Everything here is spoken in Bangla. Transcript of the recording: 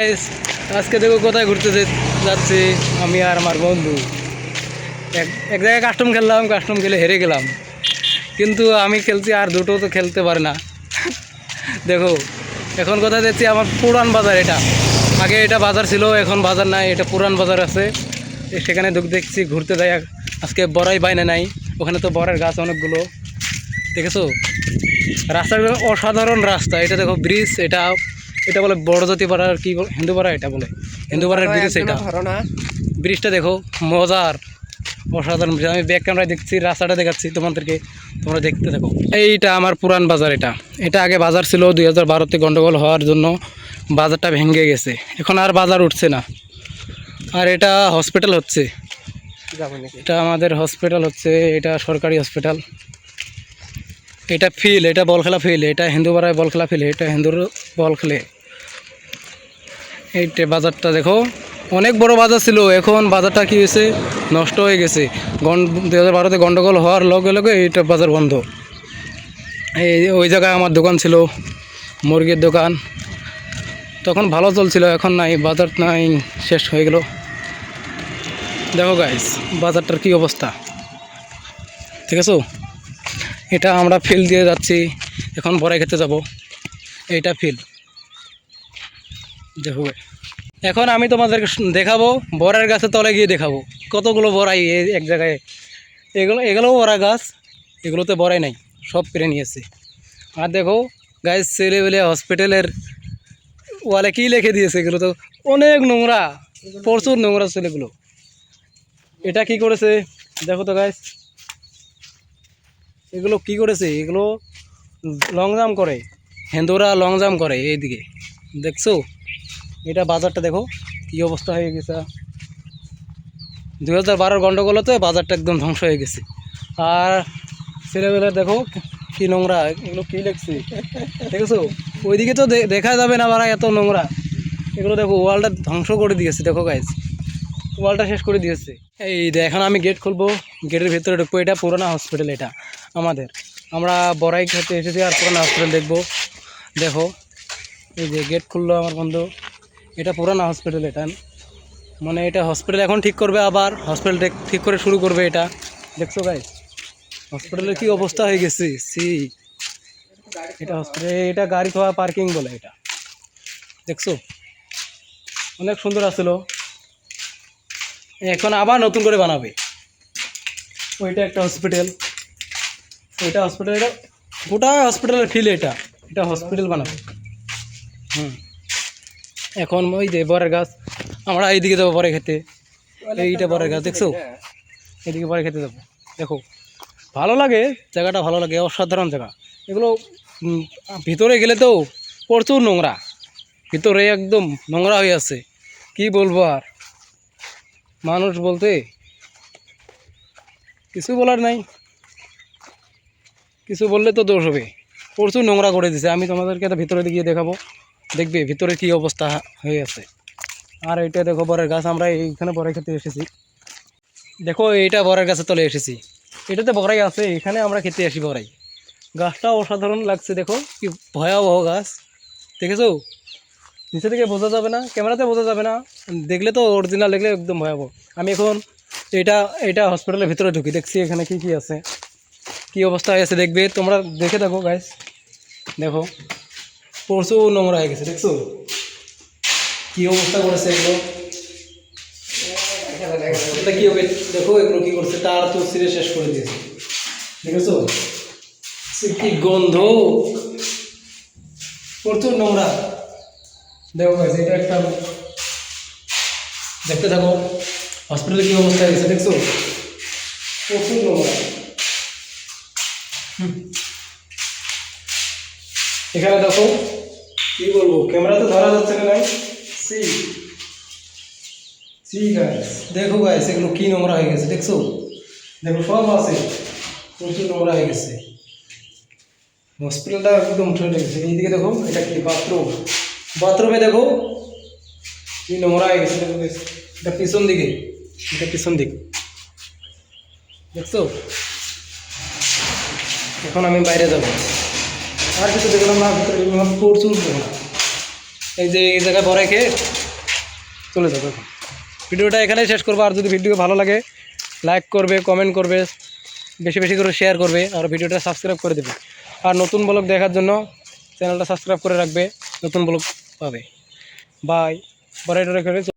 Guys, আজকে দেখো কোথায় ঘুরতে যাচ্ছি আমি আর আমার বন্ধু। এক জায়গায় কাস্টম খেললাম, কাস্টম খেলে হেরে গেলাম, কিন্তু আমি খেলছি আর দুটো তো খেলতে পারে না। দেখো এখন কোথায় যাচ্ছি, আমার পুরান বাজার। এটা আগে এটা বাজার ছিল, এখন বাজার নাই, এটা পুরান বাজার আছে। সেখানে দেখছি ঘুরতে যাই। আজকে বড়াই বাইনা নাই, ওখানে তো বড়ের গাছ অনেকগুলো, দেখেছো? রাস্তাটা অসাধারণ রাস্তা। এটা দেখো ব্রিজ, এটা এটা বলে বড়জাতি পাড়ার কি হিন্দু পাড়া, এটা বলে হিন্দু পাড়ার ব্রিজ। এটা ব্রিজটা দেখো, মজার অসাধারণ ব্রিজ। আমি ব্যাক ক্যামেরায় দেখছি, রাস্তাটা দেখাচ্ছি তোমাদেরকে, তোমরা দেখতে থাকো। এইটা আমার পুরান বাজার। এটা এটা আগে বাজার ছিল, 2012-তে গন্ডগোল হওয়ার জন্য বাজারটা ভেঙে গেছে, এখন আর বাজার উঠছে না। আর এটা হসপিটাল হচ্ছে, এটা আমাদের হসপিটাল হচ্ছে, এটা সরকারি হসপিটাল। এটা ফিল্ড, এটা বল খেলা ফিল্ড, এটা হিন্দু পাড়ায় বল খেলা ফিল্ড, এটা হিন্দুর বল খেলে। এইটা বাজারটা দেখো, অনেক বড় বাজার ছিল, এখন বাজারটা কি হয়েছে, নষ্ট হয়ে গেছে। 2012-তে গন্ডগোল হওয়ার লগে লগে এইটা বাজার বন্ধ। ওই জায়গায় আমার দোকান ছিল, মুরগির দোকান, তখন ভালো চলছিল, এখন নাই, বাজার নাই, শেষ হয়ে গেল। দেখো গাইস বাজারটার কি অবস্থা, ঠিক আছে? এটা আমরা ফিল্ড দিয়ে যাচ্ছি, এখন বড়াই খেতে যাব। এইটা ফিল্ড দেখো। এখন আমি তোমাদেরকে দেখাবো, বড়ার গাছের তলে গিয়ে দেখাবো কতগুলো বড়াই এক জায়গায়। এগুলোও বড়া গাছ, এগুলোতে বড়াই নাই, সব পেরে নিয়েছে। আর দেখো গাইস, ছেলেবেলে হসপিটালের ওয়ালে কি লিখে দিয়েছে, এগুলো তো অনেক নোংরা, প্রচুর নোংরা ছেলেগুলো। এটা কি করেছে দেখো তো গাইস, এগুলো কি করেছে, এগুলো লং জাম্প করে, হিন্দুরা লং জাম্প করে এইদিকে, দেখছো? এটা বাজারটা দেখো কি অবস্থা হয়ে গেছে। 2012-র গন্ডগোলতে বাজারটা একদম ধ্বংস হয়ে গেছে। আর ছেলেবেলার দেখো কি নোংরা, এগুলো কি লিখছে দেখেছো? ওইদিকে তো দেখা যাবে না বাড়া, এত নোংরা। এগুলো দেখো, ওয়ালটা ধ্বংস করে দিয়েছে, দেখো গাইস, ওয়ালটা শেষ করে দিয়েছে। এই এখন আমি গেট খুলবো, গেটের ভিতরে ঢুকবো। এটা পুরোনো হসপিটাল, এটা আমাদের। আমরা বড়াই খেতে এসেছি আর পুরোনো হসপিটাল দেখবো। দেখো এই যে গেট খুললো আমার বন্ধু, এটা পুরানো হসপিটাল। এটা মানে এটা হসপিটাল এখন ঠিক করবে, আবার হসপিটাল ঠিক করে শুরু করবে। এটা দেখছো গাইস, হসপিটালের কি অবস্থা হয়ে গেছে। এটা হসপিটাল, এটা গাড়ি থোয়া পার্কিং বলে। এটা দেখছো, অনেক সুন্দর আসলো, এখন আবার নতুন করে বানাবে। ওইটা একটা হসপিটাল, এটা হসপিটাল, এটা গোটা হসপিটালের ফিল। এটা এটা হসপিটাল বানাবে। এখন ওই যে বরের গাছ, আমরা এইদিকে যাবো বরে খেতে। এইটা বরের গাছ দেখছো, এদিকে বরে খেতে যাবো। দেখো ভালো লাগে, জায়গাটা ভালো লাগে, অসাধারণ জায়গা। এগুলো ভিতরে গেলে তো প্রচুর নোংরা, ভিতরে একদম নোংরা হয়ে আছে, কি বলবো আর। মানুষ বলতে কিছু বলার নাই, কিছু বললে তো দোষ হবে। প্রচুর নোংরা করে দিছে। আমি তোমাদেরকে ভিতরে গিয়ে দেখাবো, দেখবে ভিতরে কি অবস্থা হয়ে আছে। আর এইটা দেখো বরের গাছ, আমরা এইখানে বড়াই খেতে এসেছি। দেখো এইটা বরের গাছে তলে এসেছি, এটাতে বড়াই আছে, এখানে আমরা খেতে আসি বড়াই। গাছটা অসাধারণ লাগছে, দেখো কি ভয়াবহ গাছ, দেখেছো? নিচে থেকে বোঝা যাবে না, ক্যামেরাতে বোঝা যাবে না, দেখলে তো অরিজিনাল, দেখলে একদম ভয়াবহ। আমি এখন এটা এটা হসপিটালের ভিতরে ঢুকি, দেখছি এখানে কি কি আছে, কি অবস্থা হয়ে আছে, দেখবে তোমরা, দেখে দেখো গাইস। দেখো প্রচুর নোংরা হয়ে গেছে, দেখছো কি অবস্থা করেছে এগুলো। এটা কি হবে দেখো, এগুলো কি করছে, তার তো ছিঁড়ে শেষ করে দিয়েছে, দেখেছো কি গন্ধ, প্রচুর নোংরা। দেখো গাইস, এটা একটা, দেখতে থাকো হসপিটালে কি অবস্থা হয়েছে, দেখছো প্রচুর নোংরা। এখানে দেখো কি বলবো, ক্যামেরাতে ধরা যাচ্ছে না, নাই সি সি গাইস, দেখো গাইস এগুলো কি নোংরা হয়ে গেছে, দেখছো? দেখো সব আছে, প্রচুর নোংরা হয়ে গেছে, হসপিটালটা একদম উঠে গেছে। এইদিকে দেখো, এটা কি বাথরুম, বাথরুমে দেখো কি নোংরা হয়ে গেছে, দেখো এটা পিছন দিকে, এটা পিছন দিক, দেখছো? এখন আমি বাইরে যাব, আর কিছু দেখলাম না, ভিতরে প্রচুর নোংরা। এই যে এই জায়গায় বড়াই খেয়ে চলে যাবো এখন। ভিডিওটা এখানেই শেষ করবো। আর যদি ভিডিও ভালো লাগে লাইক করবে, কমেন্ট করবে, বেশি বেশি করে শেয়ার করবে, আর ভিডিওটা সাবস্ক্রাইব করে দেবে। আর নতুন ব্লগ দেখার জন্য চ্যানেলটা সাবস্ক্রাইব করে রাখবে, নতুন ব্লগ পাবে। বাই। বড়াই টড়াই করে